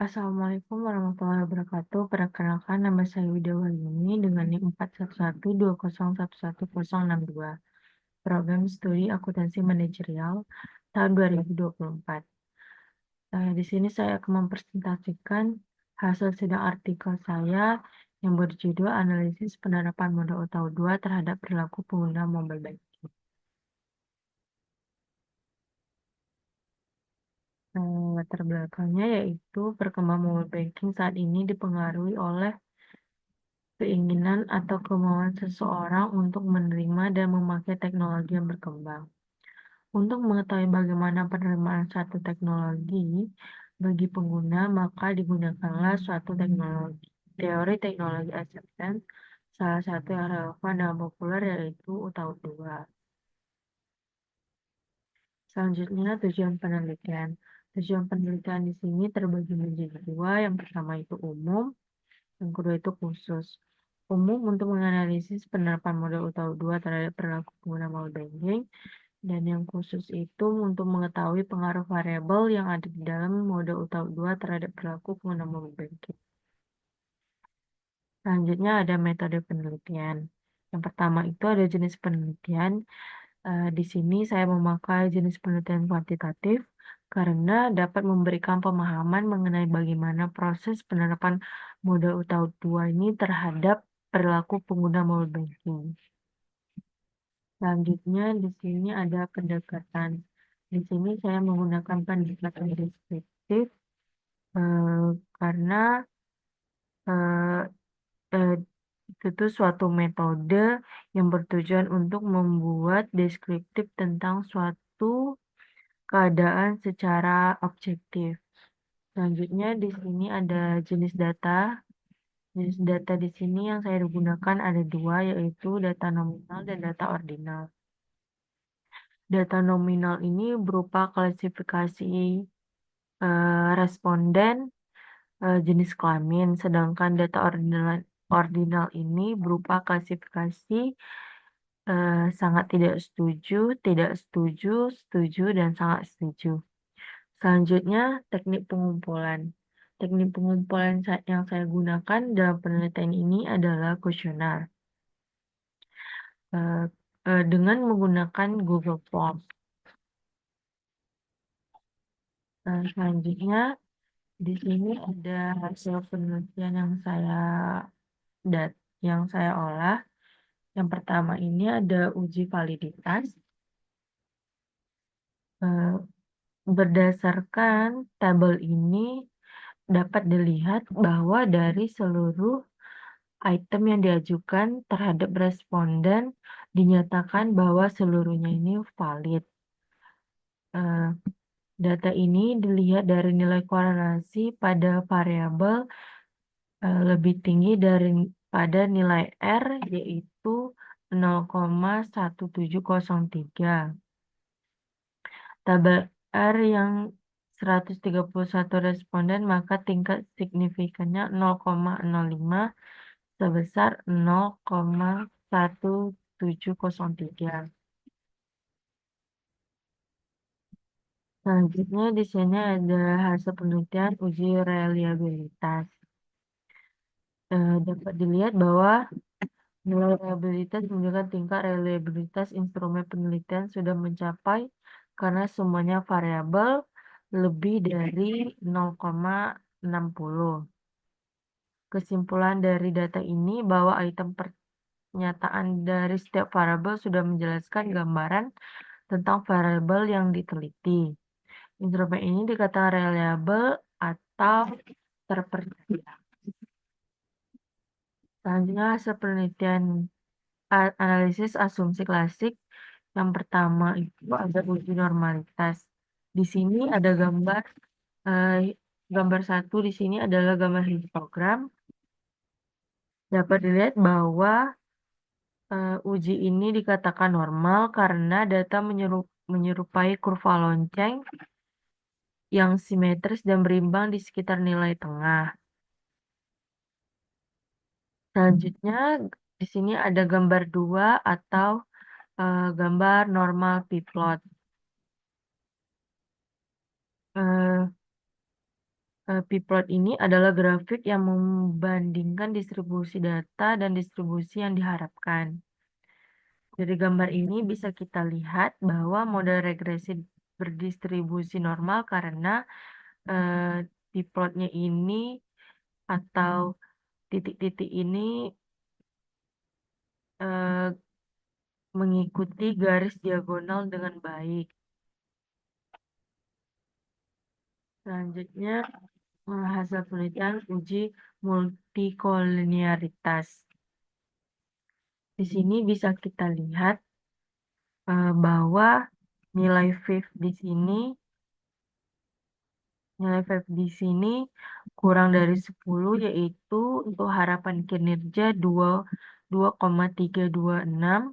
Assalamualaikum warahmatullahi wabarakatuh. Perkenalkan nama saya Widawayuni dengan NIM 4112011062. Program Studi Akuntansi Manajerial tahun 2024. Di sini saya akan mempresentasikan hasil sidang artikel saya yang berjudul Analisis Penerapan Modal UTAU 2 terhadap perilaku pengguna mobile banking. Latar belakangnya yaitu perkembangan mobile banking saat ini dipengaruhi oleh keinginan atau kemauan seseorang untuk menerima dan memakai teknologi yang berkembang. Untuk mengetahui bagaimana penerimaan suatu teknologi bagi pengguna, maka digunakanlah suatu teknologi. Teori teknologi acceptance, salah satu yang relevan dan populer yaitu UTAU 2. Selanjutnya, tujuan penelitian. Tujuan penelitian di sini terbagi menjadi dua. Yang pertama itu umum, yang kedua itu khusus. Umum untuk menganalisis penerapan model UTAU 2 terhadap perilaku pengguna mobile banking, dan yang khusus itu untuk mengetahui pengaruh variabel yang ada di dalam model UTAU 2 terhadap perilaku pengguna mobile banking. Selanjutnya ada metode penelitian. Yang pertama itu ada jenis penelitian. Di sini saya memakai jenis penelitian kuantitatif karena dapat memberikan pemahaman mengenai bagaimana proses penerapan model UTAU 2 ini terhadap perilaku pengguna mobile banking. Selanjutnya di sini ada pendekatan. Di sini saya menggunakan pendekatan deskriptif karena eh, eh, itu suatu metode yang bertujuan untuk membuat deskriptif tentang suatu keadaan secara objektif. Selanjutnya di sini ada jenis data. Jenis data di sini yang saya gunakan ada dua, yaitu data nominal dan data ordinal. Data nominal ini berupa klasifikasi responden jenis kelamin, sedangkan data ordinal ini berupa klasifikasi sangat tidak setuju, setuju, dan sangat setuju. Selanjutnya, teknik pengumpulan. Teknik pengumpulan yang saya gunakan dalam penelitian ini adalah kuesioner dengan menggunakan Google Forms. Selanjutnya, di sini ada hasil penelitian yang saya olah. Yang pertama ini ada uji validitas. Berdasarkan tabel ini dapat dilihat bahwa dari seluruh item yang diajukan terhadap responden dinyatakan bahwa seluruhnya ini valid. Data ini dilihat dari nilai korelasi pada variabel lebih tinggi daripada nilai R, yaitu 0,1703. Tabel R yang 131 responden, maka tingkat signifikannya 0,05 sebesar 0,1703. Selanjutnya di sini ada hasil penelitian uji reliabilitas. Dapat dilihat bahwa nilai reliabilitas menunjukkan tingkat reliabilitas instrumen penelitian sudah mencapai karena semuanya variabel lebih dari 0,60. Kesimpulan dari data ini bahwa item pernyataan dari setiap variabel sudah menjelaskan gambaran tentang variabel yang diteliti. Instrumen ini dikatakan reliable atau terpercaya. Selanjutnya hasil penelitian analisis asumsi klasik. Yang pertama itu ada uji normalitas. Di sini ada gambar satu di sini adalah gambar histogram. Dapat dilihat bahwa uji ini dikatakan normal karena data menyerupai kurva lonceng yang simetris dan berimbang di sekitar nilai tengah. Selanjutnya di sini ada gambar 2 atau gambar normal p-plot. Pplot ini adalah grafik yang membandingkan distribusi data dan distribusi yang diharapkan. Dari gambar ini bisa kita lihat bahwa model regresi berdistribusi normal karena pplotnya ini atau titik-titik ini eh, mengikuti garis diagonal dengan baik. Selanjutnya, hasil penelitian uji multikolinearitas. Di sini bisa kita lihat bahwa nilai VIF di sini kurang dari 10, yaitu untuk harapan kinerja 2,326.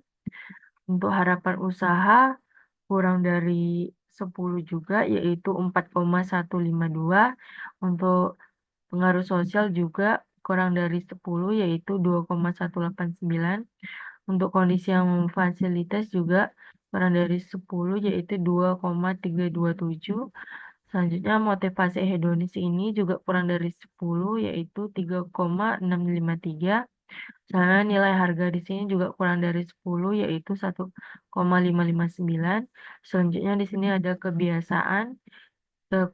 Untuk harapan usaha kurang dari 10 juga, yaitu 4,152. Untuk pengaruh sosial juga kurang dari 10, yaitu 2,189. Untuk kondisi yang memfasilitas juga kurang dari 10, yaitu 2,327. Selanjutnya motivasi hedonis ini juga kurang dari 10, yaitu 3,653. Selanjutnya nilai harga di sini juga kurang dari 10, yaitu 1,559. Selanjutnya di sini ada kebiasaan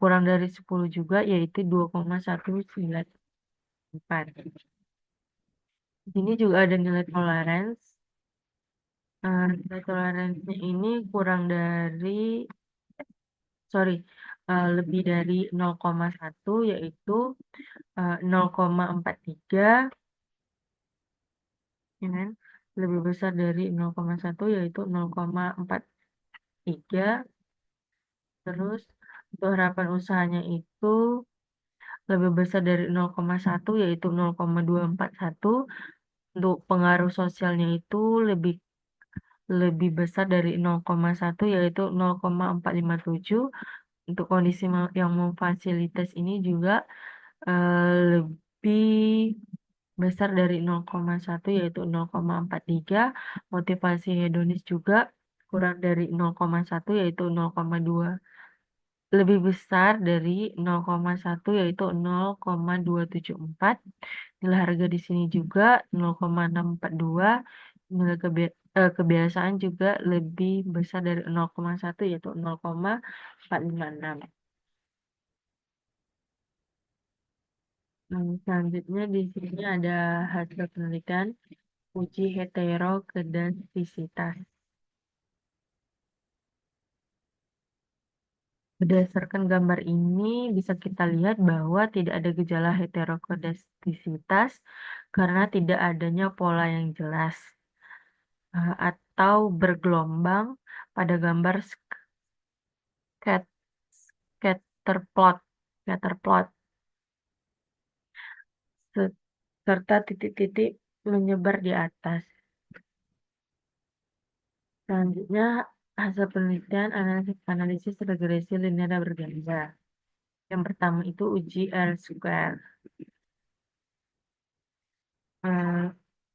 kurang dari 10 juga, yaitu 2,194. Di sini juga ada nilai tolerance. Nilai toleransinya ini lebih dari 0,1, yaitu 0,43, ya kan? Lebih besar dari 0,1 yaitu 0,43. Terus untuk harapan usahanya itu lebih besar dari 0,1 yaitu 0,241. Untuk pengaruh sosialnya itu lebih besar dari 0,1 yaitu 0,457. Untuk kondisi yang memfasilitas ini juga lebih besar dari 0,1 yaitu 0,43. Motivasi hedonis juga kurang dari 0,1 yaitu 0,2. Lebih besar dari 0,1 yaitu 0,274. Nilai harga di sini juga 0,642. Nilai kebiasaan juga lebih besar dari 0,1 yaitu 0,456. Selanjutnya di sini ada hasil penelitian uji heterokedastisitas. Berdasarkan gambar ini bisa kita lihat bahwa tidak ada gejala heterokedastisitas karena tidak adanya pola yang jelas atau bergelombang pada gambar scatter plot serta titik-titik menyebar di atas. Selanjutnya, hasil penelitian analisis regresi linear berganda. Yang pertama itu uji R-square.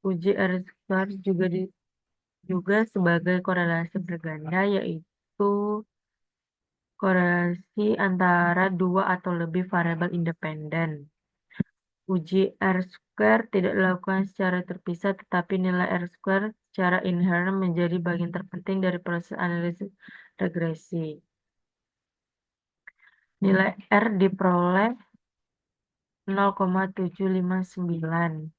Uji R-square juga sebagai korelasi berganda, yaitu korelasi antara dua atau lebih variabel independen. Uji R-square tidak dilakukan secara terpisah, tetapi nilai R-square secara inherent menjadi bagian terpenting dari proses analisis regresi. Nilai R diperoleh 0,759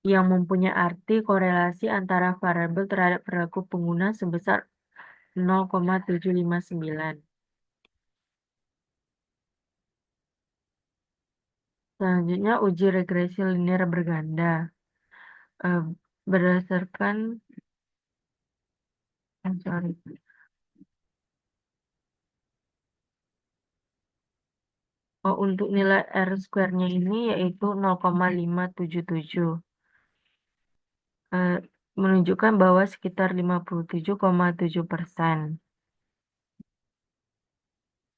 yang mempunyai arti korelasi antara variabel terhadap perilaku pengguna sebesar 0,759. Selanjutnya uji regresi linear berganda. Eh, berdasarkan sorry. Untuk nilai R-square-nya ini yaitu 0,577. Menunjukkan bahwa sekitar 57,7%.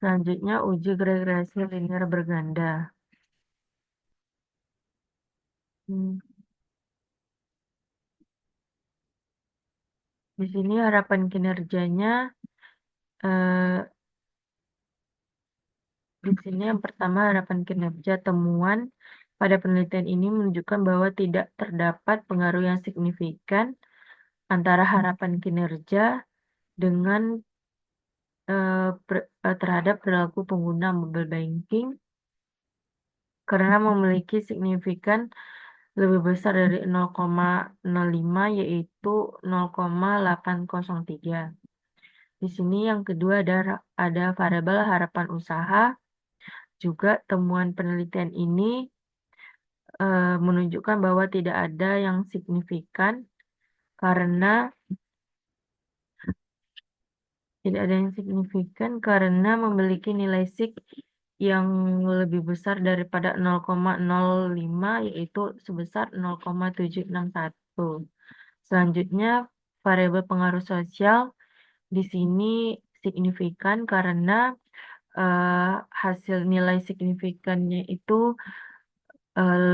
Selanjutnya uji regresi linear berganda. Di sini harapan kinerjanya di di sini yang pertama harapan kinerja. Temuan pada penelitian ini menunjukkan bahwa tidak terdapat pengaruh yang signifikan antara harapan kinerja dengan terhadap perilaku pengguna mobile banking karena memiliki signifikan lebih besar dari 0,05 yaitu 0,803. Di sini yang kedua ada variabel harapan usaha. Juga temuan penelitian ini menunjukkan bahwa tidak ada yang signifikan karena memiliki nilai sig yang lebih besar daripada 0,05 yaitu sebesar 0,761. Selanjutnya variabel pengaruh sosial di sini signifikan karena hasil nilai signifikannya itu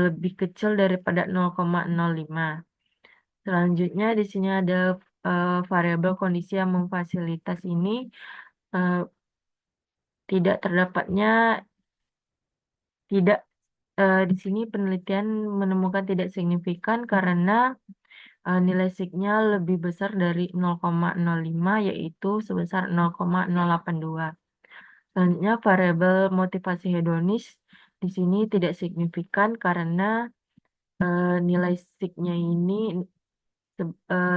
lebih kecil daripada 0,05. Selanjutnya di sini ada variabel kondisi yang memfasilitas ini tidak terdapatnya tidak di sini penelitian menemukan tidak signifikan karena nilai signya lebih besar dari 0,05 yaitu sebesar 0,082. Selanjutnya variabel motivasi hedonis di sini tidak signifikan karena nilai signya ini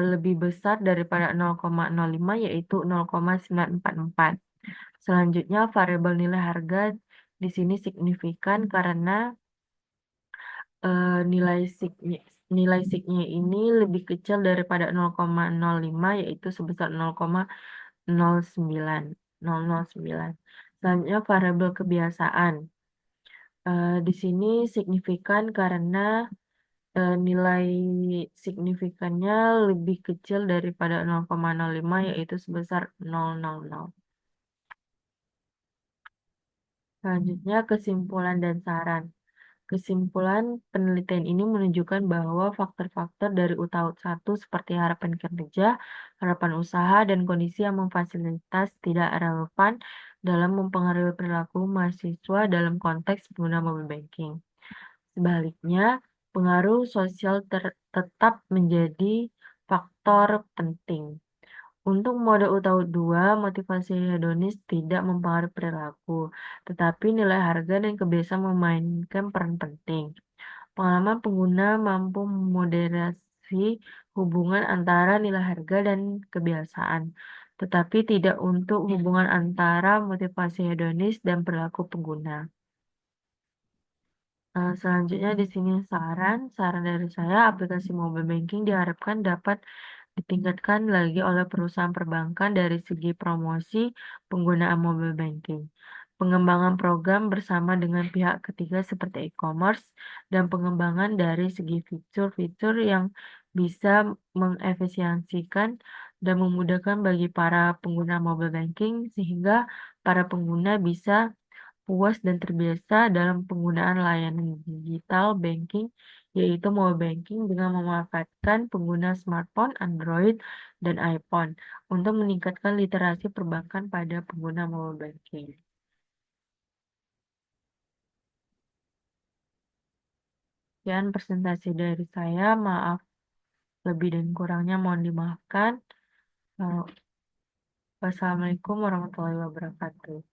lebih besar daripada 0,05 yaitu 0,944. Selanjutnya variabel nilai harga di sini signifikan karena nilai signya ini lebih kecil daripada 0,05 yaitu sebesar 0,09. Selanjutnya variabel kebiasaan. Di sini signifikan karena nilai signifikannya lebih kecil daripada 0,05 yaitu sebesar 0,00. Selanjutnya kesimpulan dan saran. Kesimpulan penelitian ini menunjukkan bahwa faktor-faktor dari UTAUT 1 seperti harapan kinerja, harapan usaha, dan kondisi yang memfasilitas tidak relevan dalam mempengaruhi perilaku mahasiswa dalam konteks pengguna mobile banking. Sebaliknya, pengaruh sosial tetap menjadi faktor penting. Untuk mode UTAUT 2, motivasi hedonis tidak mempengaruhi perilaku, tetapi nilai harga dan kebiasaan memainkan peran penting. Pengalaman pengguna mampu memoderasi hubungan antara nilai harga dan kebiasaan, tetapi tidak untuk hubungan antara motivasi hedonis dan perilaku pengguna. Selanjutnya di sini saran dari saya, aplikasi mobile banking diharapkan dapat ditingkatkan lagi oleh perusahaan perbankan dari segi promosi penggunaan mobile banking, pengembangan program bersama dengan pihak ketiga seperti e-commerce, dan pengembangan dari segi fitur-fitur yang bisa mengefisiensikan dan memudahkan bagi para pengguna mobile banking sehingga para pengguna bisa puas dan terbiasa dalam penggunaan layanan digital banking, yaitu mobile banking dengan memanfaatkan pengguna smartphone, Android, dan iPhone untuk meningkatkan literasi perbankan pada pengguna mobile banking. Sekian presentasi dari saya, maaf lebih dan kurangnya mohon dimaafkan. Wassalamualaikum warahmatullahi wabarakatuh.